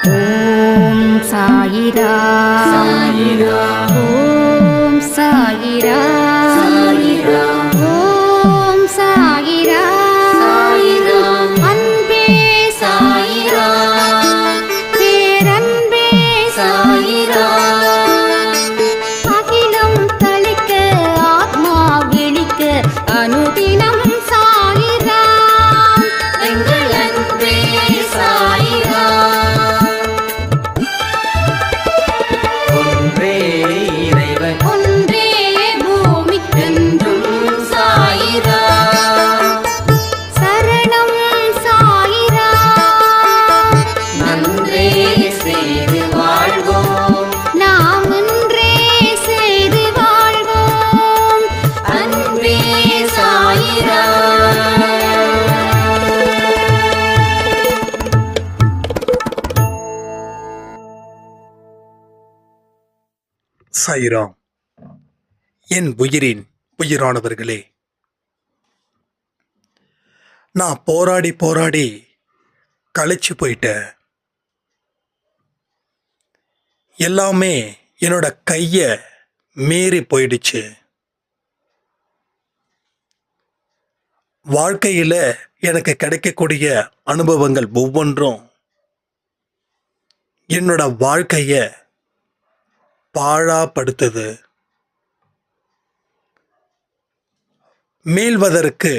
ஓம் சாயிரா சாயிரா ஓம் சாயிரா சாயிரா ஓம் சாயிரா சாயிரா அன்பே சாயிரா பேரன்பே சாயிரா அகிலம் தளிக்க ஆத்மா விழிக்க அனுதினம் சாயிரா எங்கள் அன்பே சாயிரா ஒன்றே இறைவன் ஒன்றே பூமிக்கென்றும் சாயிரா சரணம் சாயிரா நன்றே செய்து வாழ்வோம் நாம் ஒன்றே செய்து வாழ்வோம் அன்பே சாயிரா சாயிராம். என் உயிரின் உயிரானவர்களே, நான் போராடி போராடி களைச்சு போயிட்டேன். எல்லாமே என்னோட கைய மீறி போயிடுச்சு. வாழ்க்கையில எனக்கு கிடைக்கக்கூடிய அனுபவங்கள் ஒவ்வொன்றும் என்னோட வாழ்க்கைய பாழாப்படுத்துது. மீள்வதற்கு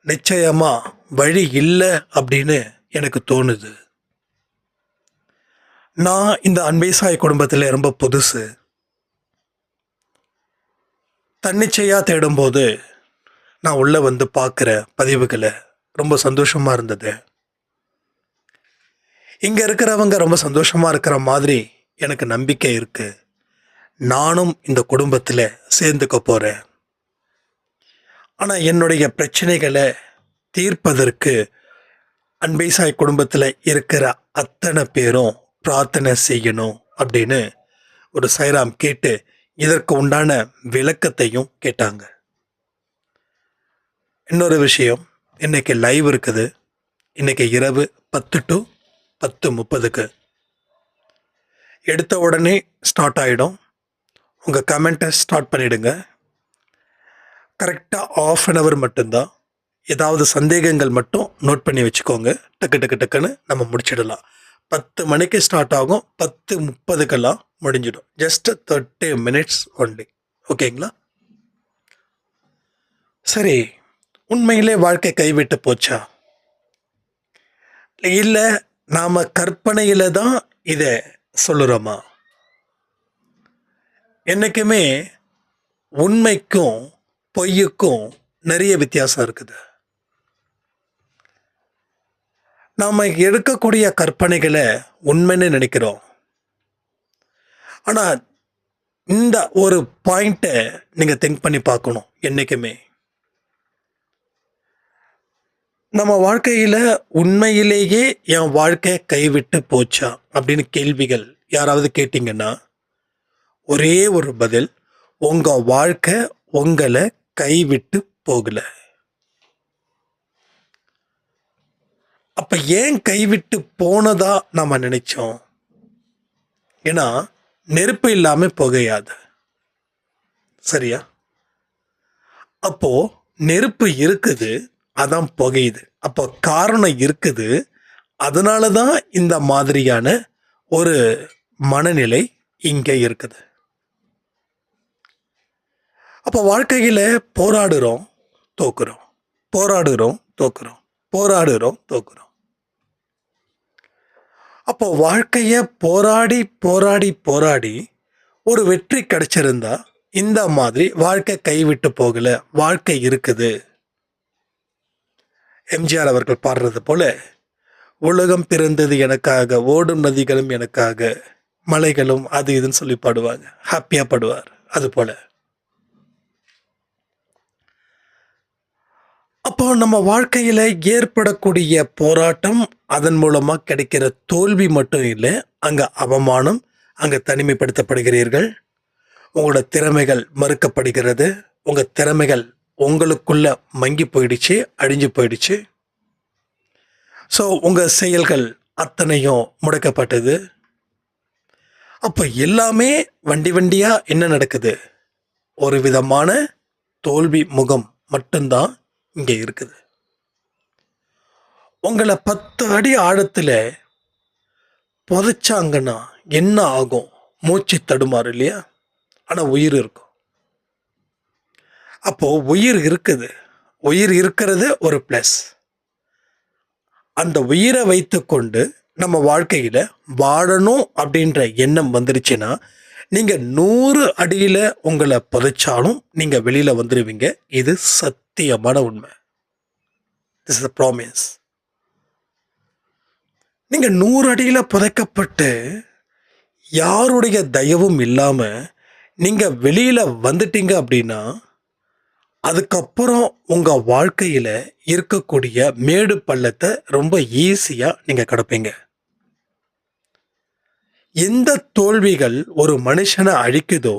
நிச்சயமா வழி இல்லை அப்படின்னு எனக்கு தோணுது. நான் இந்த அன்பேசாய் குடும்பத்தில் ரொம்ப புதுசு. தன்னிச்சையா தேடும்போது நான் உள்ள வந்து பார்க்குற பதிவுகளை ரொம்ப சந்தோஷமா இருந்தது. இங்க இருக்கிறவங்க ரொம்ப சந்தோஷமா இருக்கிற மாதிரி எனக்கு நம்பிக்கை இருக்கு. நானும் இந்த குடும்பத்தில் சேர்ந்துக்க போகிறேன். ஆனால் என்னுடைய பிரச்சனைகளை தீர்ப்பதற்கு அன்பேசாய் குடும்பத்தில் இருக்கிற அத்தனை பேரும் பிரார்த்தனை செய்யணும் அப்படின்னு ஒரு சாய்ராம் கேட்டு இதற்கு உண்டான விளக்கத்தையும் கேட்டாங்க. இன்னொரு விஷயம், இன்னைக்கு லைவ் இருக்குது. இன்னைக்கு இரவு 10 to 10:30 எடுத்த உடனே ஸ்டார்ட் ஆகிடும். உங்கள் கமெண்ட்டை ஸ்டார்ட் பண்ணிவிடுங்க. கரெக்டாக ½ an hour மட்டும்தான். ஏதாவது சந்தேகங்கள் மட்டும் நோட் பண்ணி வச்சுக்கோங்க. டக்கு டக்கு டக்குன்னு நம்ம முடிச்சிடலாம். 10 மணிக்கு ஸ்டார்ட் ஆகும், 10:30 முடிஞ்சிடும். Just 30 minutes only. ஓகேங்களா? சரி, உண்மையிலே வாழ்க்கை கைவிட்டு போச்சா? இல்லை நாம் கற்பனையில் தான் இதை சொல்லுறோமா? என்றைக்குமே உண்மைக்கும் பொய்யுக்கும் நிறைய வித்தியாசம் இருக்குது. நாம் எடுக்கக்கூடிய கற்பனைகளை உண்மைன்னு நினைக்கிறோம். ஆனால் இந்த ஒரு பாயிண்ட்டை நீங்கள் திங்க் பண்ணி பார்க்கணும். என்றைக்குமே நம்ம வாழ்க்கையில் உண்மையிலேயே என் வாழ்க்கை கைவிட்டு போச்சா அப்படின்னு கேள்விகள் யாராவது கேட்டிங்கன்னா ஒரே ஒரு பதில், உங்கள் வாழ்க்கை உங்களை கைவிட்டு போகல. அப்போ ஏன் கைவிட்டு போனதா நம்ம நினைச்சோம்? ஏன்னா நெருப்பு இல்லாமல் புகையாது. சரியா? அப்போ நெருப்பு இருக்குது, அதான் புகையுது. அப்போ காரணம் இருக்குது. அதனால தான் இந்த மாதிரியான ஒரு மனநிலை இங்கே இருக்குது. அப்போ வாழ்க்கையில் போராடுறோம், தோக்குறோம், போராடுறோம், தோக்குறோம், போராடுறோம், தோக்குறோம். அப்போ வாழ்க்கையை போராடி போராடி போராடி ஒரு வெற்றி கிடைச்சிருந்தா இந்த மாதிரி வாழ்க்கை கைவிட்டு போகல, வாழ்க்கை இருக்குது. எம்ஜிஆர் அவர்கள் பாடுறது போல, உலகம் பிறந்தது எனக்காக, ஓடும் நதிகளும் எனக்காக, மலைகளும் அது இதுன்னு சொல்லி பாடுவாங்க. ஹாப்பியாக பாடுவார். அது போல அப்போ நம்ம வாழ்க்கையில் ஏற்படக்கூடிய போராட்டம், அதன் மூலமாக கிடைக்கிற தோல்வி மட்டும் இல்லை, அங்கே அவமானம், அங்கே தனிமைப்படுத்தப்படுகிறீர்கள், உங்களோட திறமைகள் மறுக்கப்படுகிறது, உங்கள் திறமைகள் உங்களுக்குள்ள மங்கி போயிடுச்சு, அழிஞ்சு போயிடுச்சு. ஸோ உங்கள் செயல்கள் அத்தனையும் முடக்கப்பட்டது. அப்போ எல்லாமே வண்டி வண்டியா என்ன நடக்குது? ஒரு விதமான தோல்வி முகம் மட்டும்தான் இங்கே இருக்குது. உங்களை 10 அடி ஆழத்துல புதைச்சாங்கன்னா என்ன ஆகும்? மூச்சு தடுமாறு இல்லையா? ஆனா உயிர் இருக்கும். அப்போ உயிர் இருக்குது. உயிர் இருக்கிறது ஒரு ப்ளஸ். அந்த உயிரை வைத்துக்கொண்டு நம்ம வாழ்க்கையில வாழணும் அப்படின்ற எண்ணம் வந்துருச்சுன்னா, நீங்க 100 அடியில உங்களை புதைச்சாலும் நீங்க வெளியில வந்துடுவீங்க. இது சத்தியமான உண்மை. This is a promise. நீங்க 100 அடியில புதைக்கப்பட்டு யாருடைய தயவும் இல்லாம நீங்க வெளியில வந்துட்டீங்க அப்படின்னா, அதுக்கப்புறம் உங்க வாழ்க்கையில இருக்கக்கூடிய மேடு பள்ளத்தை ரொம்ப ஈஸியா நீங்க கடப்பீங்க. எந்த தோல்விகள் ஒரு மனுஷனை அழிக்குதோ,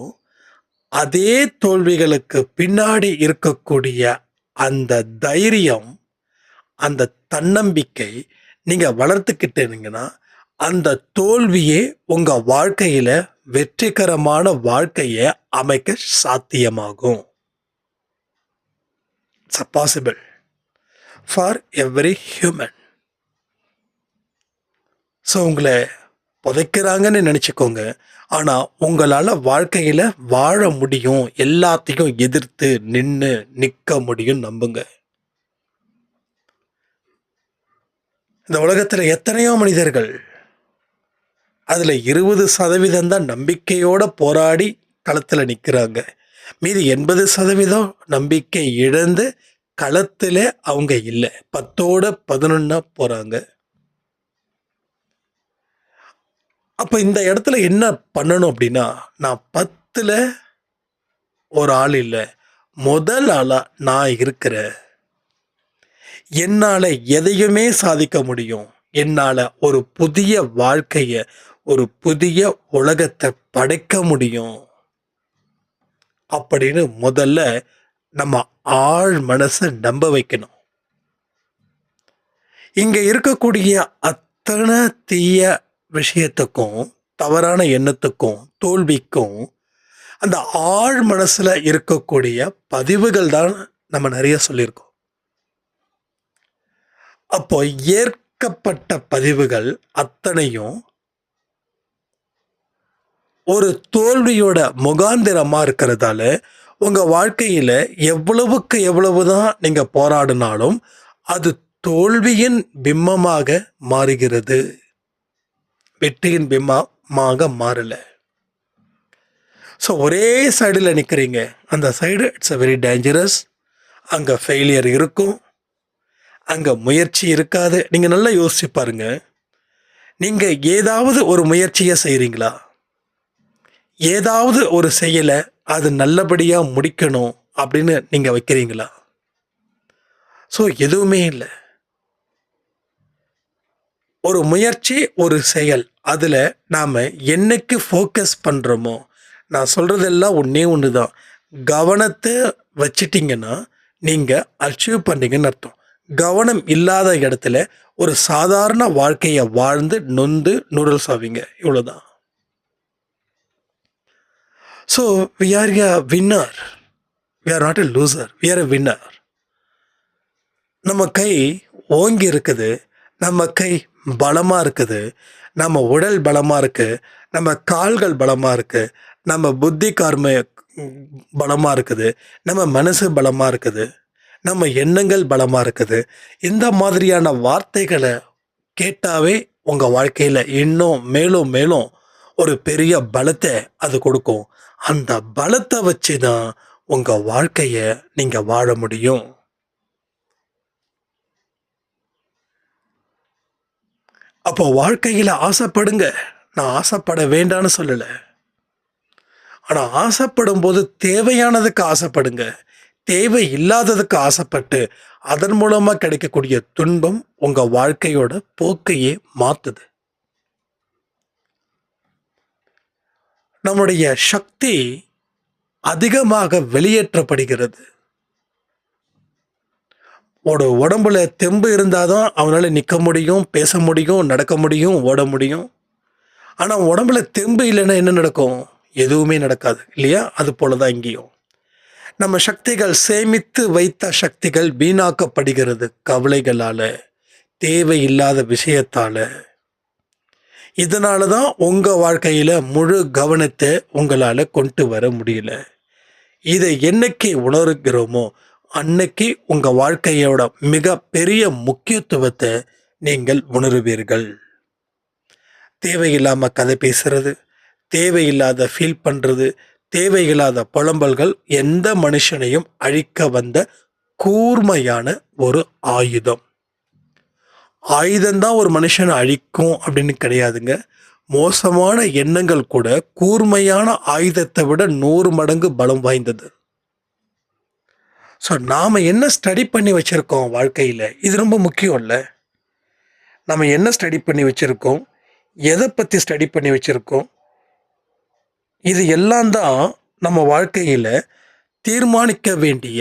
அதே தோல்விகளுக்கு பின்னாடி இருக்கக்கூடிய அந்த தைரியம், அந்த தன்னம்பிக்கை நீங்க வளர்த்துக்கிட்டீங்கன்னா, அந்த தோல்வியே உங்க வாழ்க்கையில வெற்றிகரமான வாழ்க்கையை அமைக்க சாத்தியமாகும். It's possible for every human. So உங்களை புதைக்கிறாங்கன்னு நினச்சிக்கோங்க. ஆனால் உங்களால் வாழ்க்கையில் வாழ முடியும், எல்லாத்தையும் எதிர்த்து நிற்க முடியும் நம்புங்க. இந்த உலகத்தில் எத்தனையோ மனிதர்கள், அதில் 20% தான் நம்பிக்கையோடு போராடி களத்தில் நிற்கிறாங்க. மீதி 80% நம்பிக்கை இழந்து களத்தில் அவங்க இல்லை, 10ஓட 11 போகிறாங்க. அப்போ இந்த இடத்துல என்ன பண்ணணும் அப்படின்னா, நான் 10ல் ஒரு ஆள் இல்லை, முதல் ஆளாக நான் இருக்கிறேன். என்னால் எதையுமே சாதிக்க முடியும். என்னால் ஒரு புதிய வாழ்க்கையை, ஒரு புதிய உலகத்தை படைக்க முடியும் அப்படின்னு முதல்ல நம்ம ஆழ் மனசை நம்ப வைக்கணும். இங்கே இருக்கக்கூடிய அத்தனை தீய விஷயத்துக்கும், தவறான எண்ணத்துக்கும், தோல்விக்கும் அந்த ஆழ் மனசில் இருக்கக்கூடிய பதிவுகள் தான் நம்ம நிறைய சொல்லியிருக்கோம். அப்போ ஏற்கப்பட்ட பதிவுகள் அத்தனையும் ஒரு தோல்வியோட முகாந்திரமா இருக்கிறதால உங்க வாழ்க்கையில எவ்வளவுக்கு எவ்வளவுதான் நீங்க போராடினாலும் அது தோல்வியின் பிம்பமாக மாறுகிறது, வெற்றியின் பிம்பமாக மாறல. ஸோ ஒரே சைடில் நிற்கிறீங்க, அந்த side it's a very dangerous. அங்கே ஃபெயிலியர் இருக்கும், அங்கே முயற்சி இருக்காது. நீங்கள் நல்லா யோசிச்சு பாருங்க. நீங்கள் ஏதாவது ஒரு முயற்சியை செய்கிறீங்களா? ஏதாவது ஒரு செயலை அது நல்லபடியாக முடிக்கணும் அப்படின்னு நீங்கள் வைக்கிறீங்களா? ஸோ எதுவுமே இல்லை. ஒரு முயற்சி, ஒரு செயல், அதில் நாம் என்னைக்கு ஃபோக்கஸ் பண்ணுறோமோ, நான் சொல்கிறதெல்லாம் ஒன்று தான், கவனத்தை வச்சிட்டிங்கன்னா நீங்கள் அச்சீவ் பண்ணுறீங்கன்னு அர்த்தம். கவனம் இல்லாத இடத்துல ஒரு சாதாரண வாழ்க்கையை வாழ்ந்து நொந்து நூடுல்ஸ் ஆவீங்க, இவ்வளோதான். So we are a winner, we are not a loser, we are a winner. நம்ம கை ஓங்கி இருக்குது, நம்ம கை பலமாக இருக்குது, நம்ம உடல் பலமாக இருக்குது, நம்ம கால்கள் பலமாக இருக்குது, நம்ம புத்தி கார்ம பலமாக இருக்குது, நம்ம மனசு பலமாக இருக்குது, நம்ம எண்ணங்கள் பலமாக இருக்குது. இந்த மாதிரியான வார்த்தைகளை கேட்டாவே உங்கள் வாழ்க்கையில் இன்னும் மேலும் மேலும் ஒரு பெரிய பலத்தை அது கொடுக்கும். அந்த பலத்தை வச்சு தான் உங்கள் வாழ்க்கையை நீங்கள் வாழ முடியும். அப்போ வாழ்க்கையில் ஆசைப்படுங்க. நான் ஆசைப்பட வேண்டான்னு சொல்லலை. ஆனால் ஆசைப்படும் போது தேவையானதுக்கு ஆசைப்படுங்க. தேவை இல்லாததுக்கு ஆசைப்பட்டு அதன் மூலமாக கிடைக்கக்கூடிய துன்பம் உங்கள் வாழ்க்கையோட போக்கையே மாற்றுது. நம்முடைய சக்தி அதிகமாக வெளியேற்றப்படுகிறது. ஒரு உடம்புல தெம்பு இருந்தால் தான் அவனால் நிற்க முடியும், பேச முடியும், நடக்க முடியும், ஓட முடியும். ஆனால் உடம்புல தெம்பு இல்லைன்னா என்ன நடக்கும்? எதுவுமே நடக்காது இல்லையா? அது போல தான் இங்கேயும் நம்ம சக்திகள், சேமித்து வைத்த சக்திகள் வீணாக்கப்படுகிறது கவலைகளால, தேவையில்லாத விஷயத்தால. இதனால தான் உங்கள் வாழ்க்கையில் முழு கவனத்தை உங்களால் கொண்டு வர முடியல. இதை என்னைக்கு உணர்கிறோமோ அன்னைக்கு உங்கள் வாழ்க்கையோட மிக பெரிய முக்கியத்துவத்தை நீங்கள் உணருவீர்கள். தேவையில்லாமல் கதை பேசுறது, தேவையில்லாத ஃபீல் பண்ணுறது, தேவையில்லாத புலம்பல்கள் எந்த மனுஷனையும் அழிக்க வந்த கூர்மையான ஒரு ஆயுதம். ஆயுதம்தான் ஒரு மனுஷனை அழிக்கும் அப்படின்னு கிடையாதுங்க. மோசமான எண்ணங்கள் கூட கூர்மையான ஆயுதத்தை விட 100 மடங்கு பலம் வாய்ந்தது. ஸோ நாம் என்ன ஸ்டடி பண்ணி வச்சுருக்கோம் வாழ்க்கையில், இது ரொம்ப முக்கியம் இல்லை? நம்ம என்ன ஸ்டடி பண்ணி வச்சுருக்கோம், எதை பற்றி ஸ்டடி பண்ணி வச்சுருக்கோம், இது எல்லாம் தான் நம்ம வாழ்க்கையில் தீர்மானிக்க வேண்டிய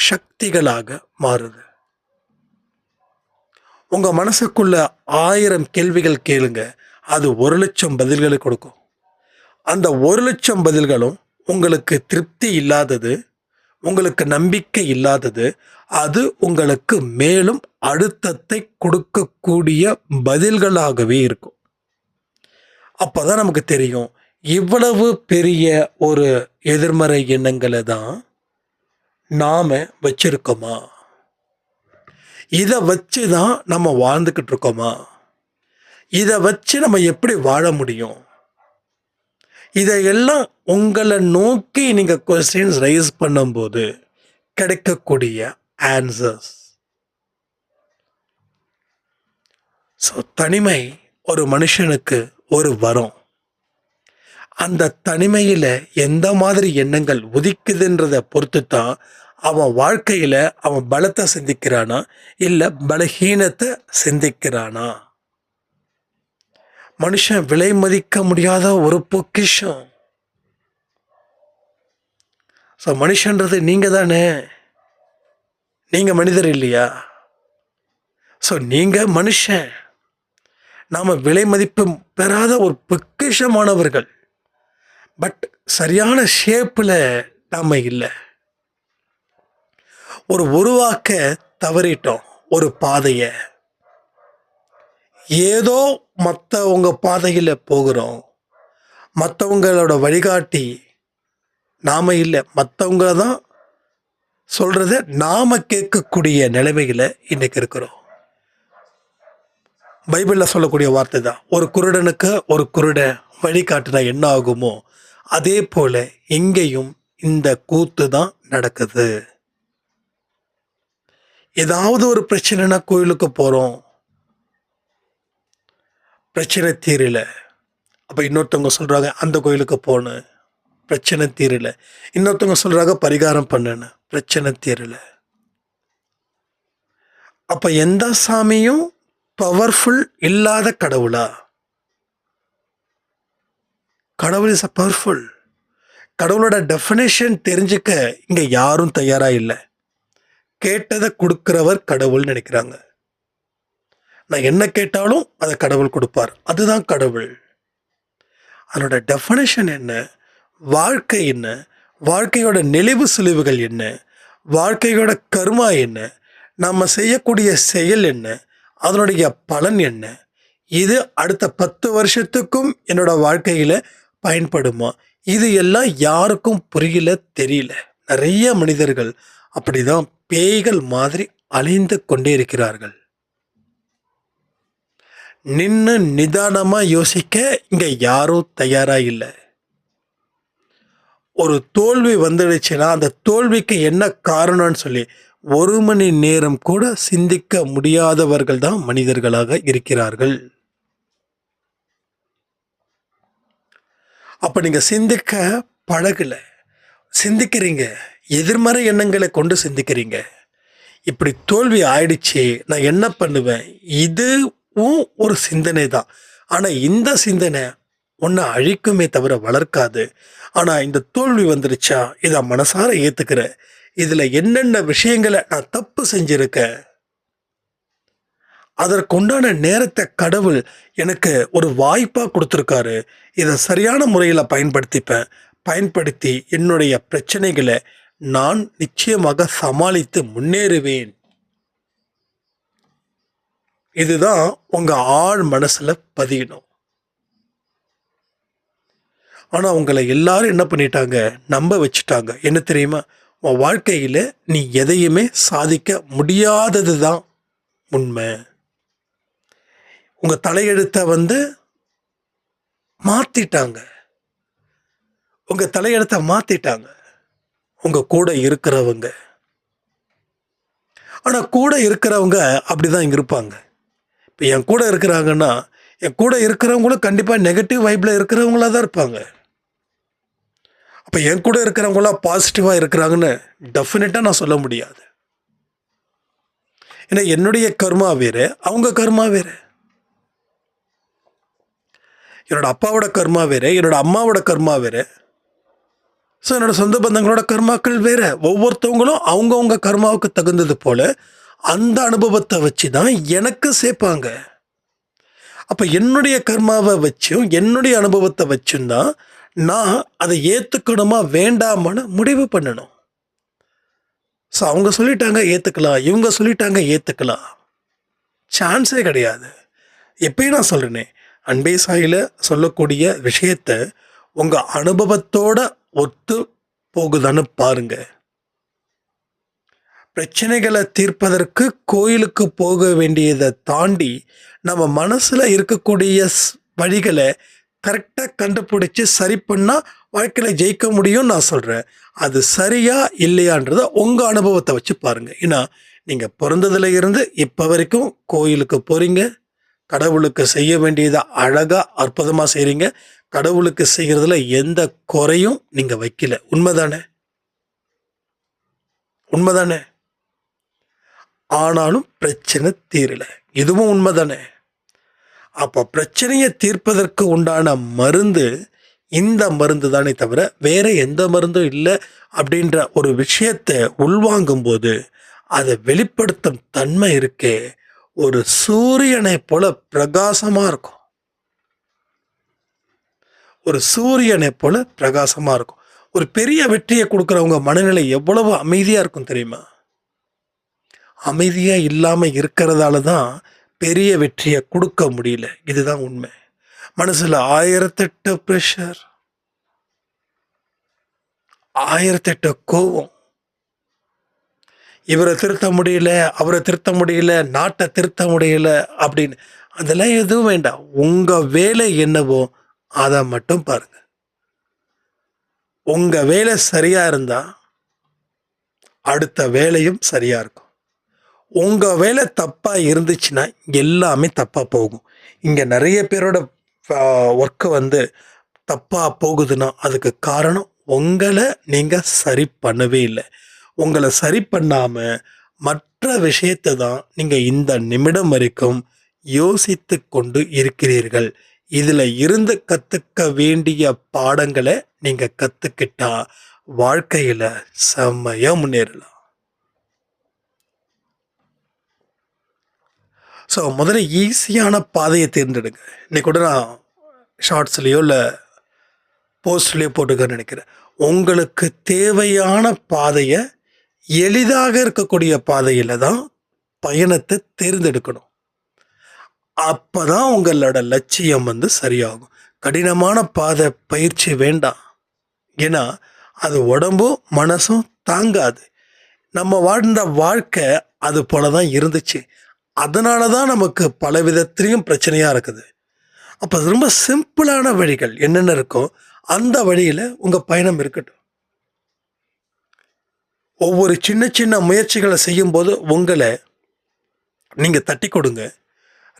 சக்திகளாக மாறுது. உங்கள் மனசுக்குள்ள 1000 கேள்விகள் கேளுங்க, அது 1,00,000 பதில்களை கொடுக்கும். அந்த 1,00,000 பதில்களும் உங்களுக்கு திருப்தி இல்லாதது, உங்களுக்கு நம்பிக்கை இல்லாதது, அது உங்களுக்கு மேலும் அழுத்தத்தை கொடுக்கக்கூடிய பதில்களாகவே இருக்கும். அப்போ தான் நமக்கு தெரியும், இவ்வளவு பெரிய ஒரு எதிர்மறை எண்ணங்களை தான் நாம் வச்சிருக்கோமா, இதை வச்சு தான் நம்ம வாழ்ந்துக்கிட்டு இருக்கோமா, இதை வச்சு நம்ம எப்படி வாழ முடியும், இதையெல்லாம் உங்களை நோக்கி நீங்கள் கொஸ்டின்ஸ் ரைஸ் பண்ணும்போது கிடைக்கக்கூடிய ஆன்சர்ஸ். ஸோ தனிமை ஒரு மனுஷனுக்கு ஒரு வரம். அந்த தனிமையில் எந்த மாதிரி எண்ணங்கள் உதிக்குதுன்றதை பொறுத்து தான் அவன் வாழ்க்கையில் அவன் பலத்தை சிந்திக்கிறானா இல்லை பலஹீனத்தை சிந்திக்கிறானா. மனுஷன் விலை மதிக்க முடியாத ஒரு பொக்கிஷம். ஸோ மனுஷன்றது நீங்கள் தானே, நீங்கள் மனிதர் இல்லையா? ஸோ நீங்கள் மனுஷன். நாம் விலை மதிப்பு பெறாத ஒரு பொக்கிஷமானவர்கள். பட் சரியான ஷேப்பில் நாம் இல்லை. உருவாக்க தவறிட்டோம் ஒரு பாதையை. ஏதோ மற்றவங்க பாதையில் போகிறோம். மற்றவங்களோட வழிகாட்டி நாம் இல்லை, மற்றவங்க தான் சொல்கிறத நாம் கேட்கக்கூடிய நிலைமையில் இன்றைக்கி இருக்கிறோம். பைபிளில் சொல்லக்கூடிய வார்த்தை தான், ஒரு குருடனுக்கு ஒரு குருடன் வழிகாட்டினா என்ன ஆகுமோ அதே போல் இங்கேயும் இந்த கூத்து தான் நடக்குது. ஏதாவது ஒரு பிரச்சனைனா கோயிலுக்கு போகிறோம், பிரச்சனை தீரல. அப்போ இன்னொருத்தவங்க சொல்கிறாங்க அந்த கோயிலுக்கு போகணும், பிரச்சனை தீரல. இன்னொருத்தவங்க சொல்கிறாங்க பரிகாரம் பண்ணுன்னு, பிரச்சனை தீரல. அப்போ எந்த சாமியும் பவர்ஃபுல் இல்லாத கடவுளா? கடவுள் இஸ் அ பவர்ஃபுல். கடவுளோட டெஃபினேஷன் தெரிஞ்சுக்க இங்கே யாரும் தயாராக இல்லை. கேட்டதை கொடுக்குறவர் கடவுள் நினைக்கிறாங்க. நான் என்ன கேட்டாலும் அதை கடவுள் கொடுப்பார், அதுதான் கடவுள். அதனோட டெஃபினேஷன் என்ன, வாழ்க்கை என்ன, வாழ்க்கையோட நெளிவு சுழிவுகள் என்ன, வாழ்க்கையோட கர்மா என்ன, நம்ம செய்யக்கூடிய செயல் என்ன, அதனுடைய பலன் என்ன, இது அடுத்த 10 வருஷத்துக்கும் என்னோட வாழ்க்கையில் பயன்படுமா, இது எல்லாம் யாருக்கும் புரியல, தெரியல. நிறைய மனிதர்கள் அப்படிதான் பேய்கள் மாதிரி அலைந்து கொண்டே இருக்கிறார்கள். நின்று நிதானமாக யோசிக்க இங்கே யாரும் தயாராக இல்லை. ஒரு தோல்வி வந்துடுச்சுன்னா அந்த தோல்விக்கு என்ன காரணம்னு சொல்லி 1 மணி நேரம் கூட சிந்திக்க முடியாதவர்கள் தான் மனிதர்களாக இருக்கிறார்கள். அப்போ நீங்கள் சிந்திக்க பழகல, சிந்திக்கிறீங்க, எதிர்மறை எண்ணங்களை கொண்டு சிந்திக்கிறீங்க. இப்படி தோல்வி ஆயிடுச்சு, நான் என்ன பண்ணுவேன், இதுவும் ஒரு சிந்தனை தான். ஆனால் இந்த சிந்தனை ஒன்று அழிக்குமே தவிர வளர்க்காது. ஆனால் இந்த தோல்வி வந்துருச்சா, இதை மனசார ஏற்றுக்கிற, இதில் என்னென்ன விஷயங்களை நான் தப்பு செஞ்சுருக்கேன், அதற்குண்டான நேரத்தை கடவுள் எனக்கு ஒரு வாய்ப்பாக கொடுத்துருக்காரு. இதை சரியான முறையில் பயன்படுத்தி என்னுடைய பிரச்சனைகளை நான் நிச்சயமாக சமாளித்து முன்னேறுவேன். இதுதான் உங்கள் ஆழ் மனசில் பதியணும். ஆனால் உங்களை எல்லாரும் என்ன பண்ணிட்டாங்க, நம்ப வச்சுட்டாங்க. என்ன தெரியுமா? உன் வாழ்க்கையில் நீ எதையுமே சாதிக்க முடியாதது தான் உண்மை. உங்கள் தலையெழுத்தை மாற்றிட்டாங்க. உங்கள் தலையெழுத்தை மாற்றிட்டாங்க உங்கள் கூட இருக்கிறவங்க. ஆனால் கூட இருக்கிறவங்க அப்படி தான் இருப்பாங்க. இப்போ என் கூட இருக்கிறாங்கன்னா, என் கூட இருக்கிறவங்களும் கண்டிப்பாக நெகட்டிவ் வைப்பில் இருக்கிறவங்களாக தான் இருப்பாங்க. அப்போ என் கூட இருக்கிறவங்களாம் பாசிட்டிவாக இருக்கிறாங்கன்னு டெஃபினட்டாக நான் சொல்ல முடியாது. ஏன்னா என்னுடைய கர்மா வேறு, அவங்க கர்மா வேறு. என்னோட அப்பாவோட கர்மா வேறு, என்னோட அம்மாவோட கர்மா வேறு. ஸோ என்னோட சொந்த பந்தங்களோட கர்மாக்கள் வேறு. ஒவ்வொருத்தவங்களும் அவங்கவுங்க கர்மாவுக்கு தகுந்தது போல் அந்த அனுபவத்தை வச்சு தான் எனக்கு சேர்ப்பாங்க. அப்போ என்னுடைய கர்மாவை வச்சும் என்னுடைய அனுபவத்தை வச்சும் தான் நான் அதை ஏற்றுக்கணுமா வேண்டாமான்னு முடிவு பண்ணணும். ஸோ அவங்க சொல்லிட்டாங்க ஏற்றுக்கலாம், இவங்க சொல்லிட்டாங்க ஏற்றுக்கலாம், சான்ஸே கிடையாது. எப்பயும் நான் சொல்கிறேனே, அன்பே சாயில சொல்லக்கூடிய விஷயத்தை உங்கள் அனுபவத்தோட ஒத்து போகுதான்னு பாருங்க. பிரச்சனைகளை தீர்ப்பதற்கு கோயிலுக்கு போக வேண்டியதை தாண்டி நம்ம மனசில் இருக்கக்கூடிய வழிகளை கரெக்டாக கண்டுபிடிச்சி சரி பண்ணால் வாழ்க்கையில் ஜெயிக்க முடியும்னு நான் சொல்கிறேன். அது சரியா இல்லையான்றதை உங்கள் அனுபவத்தை வச்சு பாருங்கள். ஏன்னா நீங்கள் பிறந்ததுல இருந்து இப்போ வரைக்கும் கோயிலுக்கு போகிறீங்க, கடவுளுக்கு செய்ய வேண்டியதை அழகாக அற்புதமாக செய்கிறீங்க. கடவுளுக்கு செய்கிறதுல எந்த குறையும் நீங்கள் வைக்கல. உண்மைதானே? உண்மைதானே? ஆனாலும் பிரச்சனை தீரலை. இதுவும் உண்மைதானே? அப்போ பிரச்சனையை தீர்ப்பதற்கு உண்டான மருந்து இந்த மருந்து தானே தவிர வேற எந்த மருந்தும் இல்லை அப்படின்ற ஒரு விஷயத்தை உள்வாங்கும்போது அதை வெளிப்படுத்தும் தன்மை இருக்கே, ஒரு சூரியனை போல பிரகாசமாக இருக்கும். ஒரு சூரியனை போல பிரகாசமாக இருக்கும். ஒரு பெரிய வெற்றியை கொடுக்குறவங்க மனநிலை எவ்வளவு அமைதியாக இருக்கும் தெரியுமா? அமைதியாக இல்லாமல் இருக்கிறதால தான் பெரிய வெற்றியை கொடுக்க முடியல. இதுதான் உண்மை. மனசில் 1008 ப்ரெஷர், 1008 கோபம். இவரை திருத்த முடியல, அவரை திருத்த முடியல, நாட்டை திருத்த முடியல அப்படின்னு அதெல்லாம் எதுவும் வேண்டாம். உங்கள் வேலை என்னவோ அதை மட்டும் பாருங்க. உங்கள் வேலை சரியாக இருந்தால் அடுத்த வேலையும் சரியாக இருக்கும். உங்கள் வேலை தப்பாக இருந்துச்சுன்னா எல்லாமே தப்பாக போகும். இங்கே நிறைய பேரோட ஒர்க்கு தப்பாக போகுதுன்னா அதுக்கு காரணம் உங்களை நீங்கள் சரி பண்ணவே இல்லை. உங்களை சரி பண்ணாமல் மற்ற விஷயத்தை தான் நீங்கள் இந்த நிமிடம் வரைக்கும் யோசித்து கொண்டு இருக்கிறீர்கள். இதில் இருந்து கற்றுக்க வேண்டிய பாடங்களை நீங்கள் கற்றுக்கிட்டா வாழ்க்கையில் செம்மையாக முன்னேறலாம். ஸோ முதல்ல ஈஸியான பாதையை தேர்ந்தெடுங்க. இன்னைக்கு கூட நான் ஷார்ட்ஸ்லேயோ இல்லை போஸ்ட்லேயோ போட்டுக்கன்னு நினைக்கிறேன். உங்களுக்கு தேவையான பாதையை, எளிதாக இருக்கக்கூடிய பாதையில் தான் பயணத்தை தேர்ந்தெடுக்கணும். அப்போ தான் உங்களோட லட்சியம் சரியாகும். கடினமான பாதை பயிற்சி வேண்டாம். ஏன்னா அது உடம்பும் மனசும் தாங்காது. நம்ம வாழ்ந்த வாழ்க்கை அது போல தான் இருந்துச்சு. அதனால தான் நமக்கு பல விதத்திலையும் பிரச்சனையாக இருக்குது. அப்போ ரொம்ப சிம்பிளான வழிகள் என்னென்ன இருக்கோ அந்த வழியில் உங்கள் பயணம் இருக்கட்டும். ஒவ்வொரு சின்ன சின்ன முயற்சிகளை செய்யும்போது உங்களை நீங்கள் தட்டி கொடுங்க.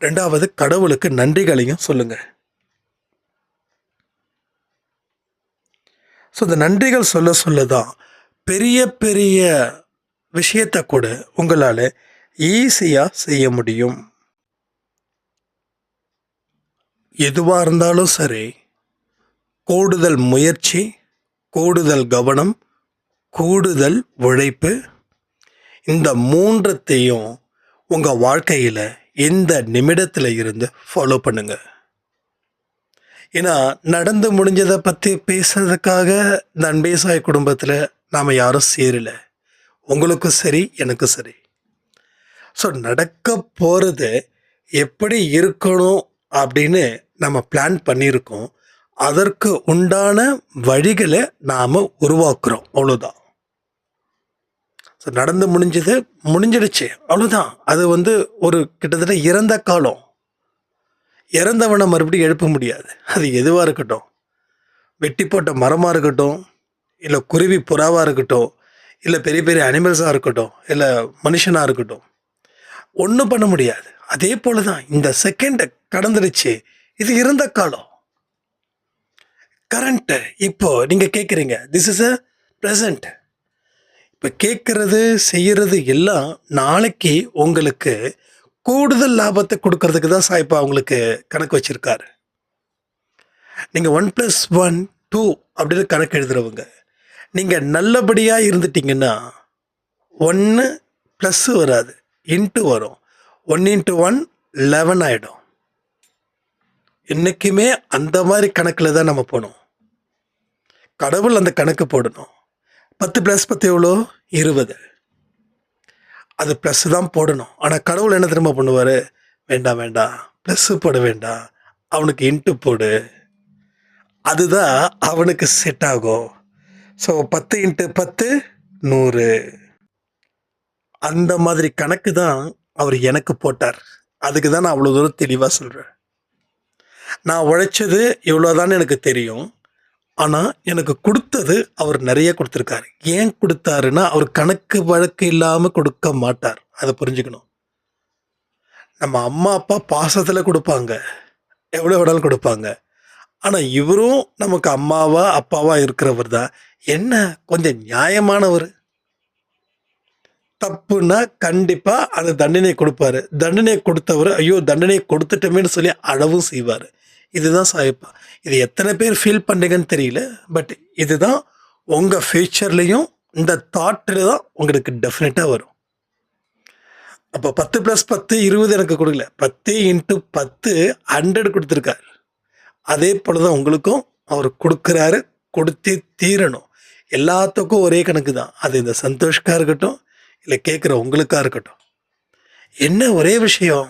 ரெண்டாவது, கடவுளுக்கு நன்றிகளையும் சொல்லுங்க. ஸோ இந்த நன்றிகள் சொல்ல தான் பெரிய பெரிய விஷயத்தை கூட உங்களால் ஈஸியாக செய்ய முடியும். எதுவாக இருந்தாலும் சரி, கூடுதல் முயற்சி, கூடுதல் கவனம், கூடுதல் உழைப்பு, இந்த மூன்றத்தையும் உங்கள் வாழ்க்கையில் இந்த நிமிடத்தில் இருந்து ஃபாலோ பண்ணுங்க. ஏன்னா நடந்து முடிஞ்சதை பற்றி பேசுறதுக்காக இந்த அன்பே சாய் குடும்பத்தில் நாம் யாரும் சேரலை. உங்களுக்கும் சரி எனக்கும் சரி. ஸோ நடக்க போகிறது எப்படி இருக்கணும் அப்படின்னு நம்ம பிளான் பண்ணியிருக்கோம். அதற்கு உண்டான வழிகளை நாம் உருவாக்குறோம், அவ்வளோதான். ஸோ நடந்து முடிஞ்சிடுச்சு, அவ்வளோதான். அது ஒரு கிட்டத்தட்ட இறந்த காலம். இறந்தவனை மறுபடியும் எழுப்ப முடியாது. அது எதுவாக இருக்கட்டும், வெட்டி போட்ட மரமாக இருக்கட்டும், இல்லை குருவி புறாவாக இருக்கட்டும், இல்லை பெரிய பெரிய அனிமல்ஸாக இருக்கட்டும், இல்லை மனுஷனாக இருக்கட்டும், ஒன்றும் பண்ண முடியாது. அதே போல தான் இந்த செகண்டை கடந்துடுச்சு, இது இறந்த காலம். கரண்ட்டு இப்போ நீங்கள் கேட்குறீங்க, திஸ் இஸ் அ ப்ரெசண்ட். இப்போ கேட்குறது செய்கிறது எல்லாம் நாளைக்கு உங்களுக்கு கூடுதல் லாபத்தை கொடுக்கறதுக்கு தான் சாய்ப்பா உங்களுக்கு கணக்கு வச்சுருக்காரு. நீங்கள் 1+1 2 அப்படின்னு கணக்கு எழுதுறவங்க, நீங்கள் நல்லபடியாக இருந்துட்டீங்கன்னா 1 ப்ளஸ் வராது, இன்ட்டு வரும். 1 × 1 11 ஆகிடும். என்றைக்குமே அந்த மாதிரி கணக்கில் தான் நம்ம போகணும். கடவுள் அந்த கணக்கு போடணும். 10 + 10 எவ்வளோ? 20. அது ப்ளஸ் தான் போடணும். ஆனால் கடவுள் என்ன திரும்ப பண்ணுவார்? வேண்டாம் ப்ளஸ்ஸு போட வேண்டாம், அவனுக்கு இன்ட்டு போடு, அதுதான் அவனுக்கு செட் ஆகும். ஸோ 10 × 10 100. அந்த மாதிரி கணக்கு தான் அவர் எனக்கு போட்டார். அதுக்கு தான் நான் அவ்வளோ தூரம் தெளிவாக சொல்கிறேன். நான் உழைச்சது இவ்வளோதான்னு எனக்கு தெரியும். ஆனால் எனக்கு கொடுத்தது அவர் நிறைய கொடுத்துருக்காரு. ஏன் கொடுத்தாருன்னா, அவர் கணக்கு வழக்கு இல்லாமல் கொடுக்க மாட்டார். அதை புரிஞ்சுக்கணும். நம்ம அம்மா அப்பா பாசத்தில் கொடுப்பாங்க, எவ்வளோ வேணாலும் கொடுப்பாங்க. ஆனால் இவரும் நமக்கு அம்மாவா அப்பாவா இருக்கிறவர் தான். என்ன கொஞ்சம் நியாயமானவர். தப்புன்னா கண்டிப்பாக அந்த தண்டனை கொடுப்பாரு. தண்டனை கொடுத்தவர் ஐயோ தண்டனை கொடுத்துட்டோமேன்னு சொல்லி அழவும் செய்வார். இதுதான் சாய்ப்பா. இது எத்தனை பேர் ஃபீல் பண்ணுறீங்கன்னு தெரியல. பட் இதுதான் உங்கள் ஃப்யூச்சர்லேயும் இந்த தாட்டில் தான் உங்களுக்கு டெஃபினட்டாக வரும். அப்போ 10 + 10 20 எனக்கு கொடுக்கல, 10 × 10 100 கொடுத்துருக்காரு. அதே போல் தான் உங்களுக்கும் அவர் கொடுக்குறாரு, கொடுத்தே தீரணும். எல்லாத்துக்கும் ஒரே கணக்கு தான். அது இந்த சந்தோஷ்காக இருக்கட்டும், இல்லை கேட்குற உங்களுக்காக இருக்கட்டும். என்ன ஒரே விஷயம்,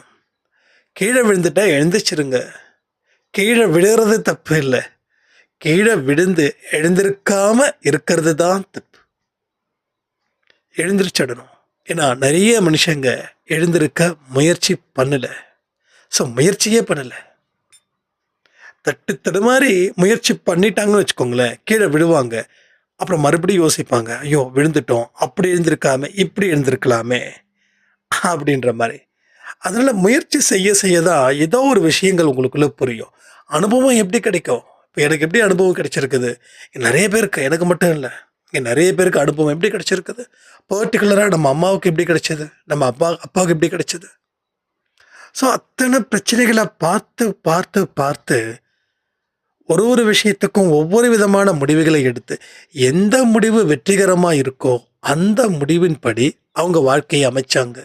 கீழே விழுந்துட்டா எழுந்திரிச்சிருங்க. கீழே விழுறது தப்பு இல்லை, கீழே விழுந்து எழுந்திருக்காம இருக்கிறது தான் தப்பு. எழுந்திரிச்சிடணும். ஏன்னா நிறைய மனுஷங்க எழுந்திருக்க முயற்சி பண்ணலை. ஸோ முயற்சியே பண்ணலை, தடுமாறி முயற்சி பண்ணிட்டாங்கன்னு வச்சுக்கோங்களேன், கீழே விழுவாங்க. அப்புறம் மறுபடியும் யோசிப்பாங்க, ஐயோ விழுந்துட்டோம், அப்படி எழுந்திருக்காம இப்படி எழுந்திருக்கலாமே அப்படின்ற மாதிரி. அதனால் முயற்சி செய்ய தான் ஏதோ ஒரு விஷயங்கள் உங்களுக்குள்ளே புரியும். அனுபவம் எப்படி கிடைக்கும்? இப்போ எனக்கு எப்படி அனுபவம் கிடைச்சிருக்குது? நிறைய பேருக்கு, எனக்கு மட்டும் இல்லை, இங்கே நிறைய பேருக்கு அனுபவம் எப்படி கிடைச்சிருக்குது. பர்டிகுலராக நம்ம அம்மாவுக்கு எப்படி கிடைச்சது, நம்ம அப்பாவுக்கு எப்படி கிடைச்சது. ஸோ அத்தனை பிரச்சனைகளை பார்த்து ஒரு விஷயத்துக்கும் ஒவ்வொரு விதமான முடிவுகளை எடுத்து எந்த முடிவு வெற்றிகரமாக இருக்கோ அந்த முடிவின்படி அவங்க வாழ்க்கையை அமைச்சாங்க.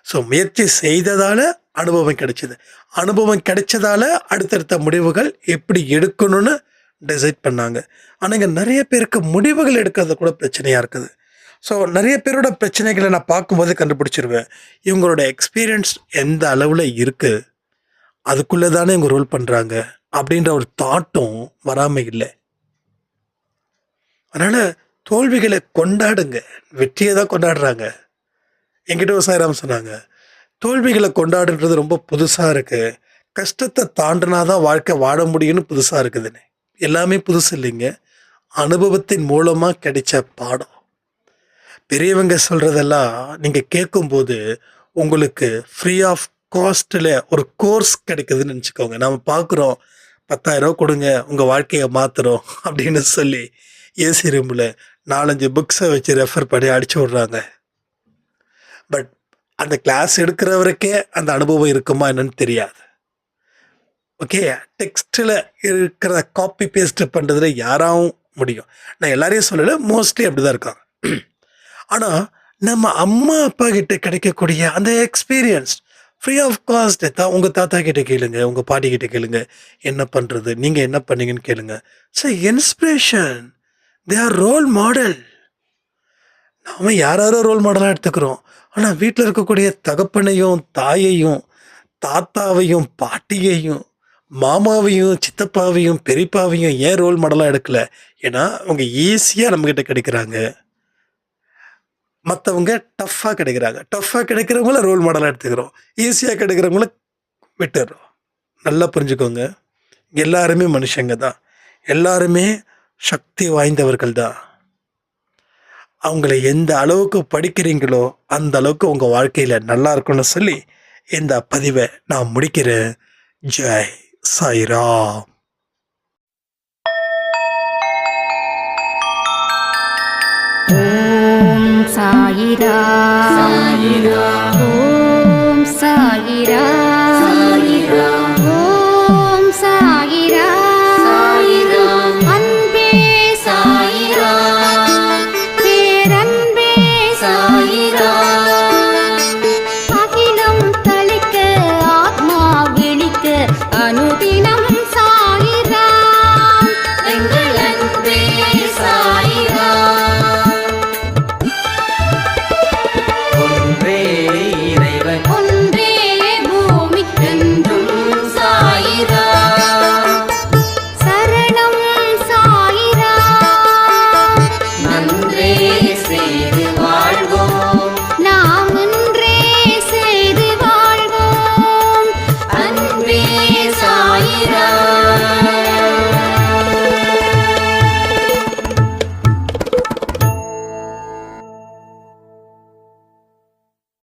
ஸோ முயற்சி செய்ததால் அனுபவம் கிடைச்சிது. அனுபவம் கிடைச்சதால அடுத்தடுத்த முடிவுகள் எப்படி எடுக்கணும்னு டிசைட் பண்ணாங்க. ஆனால் இங்கே நிறைய பேருக்கு முடிவுகள் எடுக்கிறது கூட பிரச்சனையாக இருக்குது. ஸோ நிறைய பேரோட பிரச்சனைகளை நான் பார்க்கும்போது கண்டுபிடிச்சிருவேன், இவங்களோட எக்ஸ்பீரியன்ஸ் எந்த அளவில் இருக்குது, அதுக்குள்ளே தானே இவங்க ரோல் பண்ணுறாங்க அப்படின்ற ஒரு தாட்டும் வராமல் இல்லை. அதனால் தோல்விகளை கொண்டாடுங்க, வெற்றியை தான் கொண்டாடுறாங்க. என்கிட்ட ஒரு சாய்ராம் சொன்னாங்க, தோல்விகளை கொண்டாடுன்றது ரொம்ப புதுசாக இருக்குது, கஷ்டத்தை தாண்டினாதான் வாழ்க்கை வாழ முடியும்னு புதுசாக இருக்குதுன்னு. எல்லாமே புதுசு இல்லைங்க, அனுபவத்தின் மூலமாக கிடைச்ச பாடம். பெரியவங்க சொல்கிறதெல்லாம் நீங்கள் கேட்கும்போது உங்களுக்கு ஃப்ரீ ஆஃப் காஸ்ட்டில் ஒரு கோர்ஸ் கிடைக்குதுன்னு நினச்சிக்கோங்க. நம்ம பார்க்குறோம், 10,000 ரூபா கொடுங்க உங்கள் வாழ்க்கையை மாற்றுறோம் அப்படின்னு சொல்லி ஏசி ரூமில் 4-5 புக்ஸை வச்சு ரெஃபர் பண்ணி அடிச்சு விட்றாங்க. பட் அந்த கிளாஸ் எடுக்கிறவருக்கே அந்த அனுபவம் இருக்குமா என்னன்னு தெரியாது. ஓகே, டெக்ஸ்ட்டில் இருக்கிற காப்பி பேஸ்ட் பண்ணுறதுல யாராவும் முடியும். நான் எல்லாரையும் சொல்லலை, மோஸ்ட்லி அப்படி தான் இருக்காங்க. ஆனால் நம்ம அம்மா அப்பா கிட்ட கிடைக்கக்கூடிய அந்த எக்ஸ்பீரியன்ஸ் ஃப்ரீ ஆஃப் காஸ்ட். உங்கள் தாத்தா கிட்ட கேளுங்க, உங்கள் பாட்டி கிட்ட கேளுங்க, என்ன பண்ணுறது, நீங்கள் என்ன பண்ணீங்கன்னு கேளுங்க. So inspiration, they are role model. நாம் யாரோ ரோல் மாடலாக எடுத்துக்கிறோம். ஆனால் வீட்டில் இருக்கக்கூடிய தகப்பனையும் தாயையும் தாத்தாவையும் பாட்டியையும் மாமாவையும் சித்தப்பாவையும் பெரியப்பாவையும் ஏன் ரோல் மாடலாக எடுக்கல? ஏன்னா அவங்க ஈஸியாக நம்மக்கிட்ட கிடைக்கிறாங்க. மற்றவங்க டஃப்பாக கிடைக்கிறாங்க. டஃப்பாக கிடைக்கிறவங்கள ரோல் மாடலாக எடுத்துக்கிறோம், ஈஸியாக கிடைக்கிறவங்கள விட்டுடுறோம். நல்லா புரிஞ்சுக்கோங்க, எல்லாருமே மனுஷங்க தான், எல்லாருமே சக்தி வாய்ந்தவர்கள் தான். அவங்கள எந்த அளவுக்கு படிக்கிறீங்களோ அந்த அளவுக்கு உங்கள் வாழ்க்கையில் நல்லா இருக்கும்னு சொல்லி இந்த பதிவை நான் முடிக்கிறேன். ஜெய் சாய்ராம். ஓம் சாயிரா. சாயிரா ஓம் சாயிரா.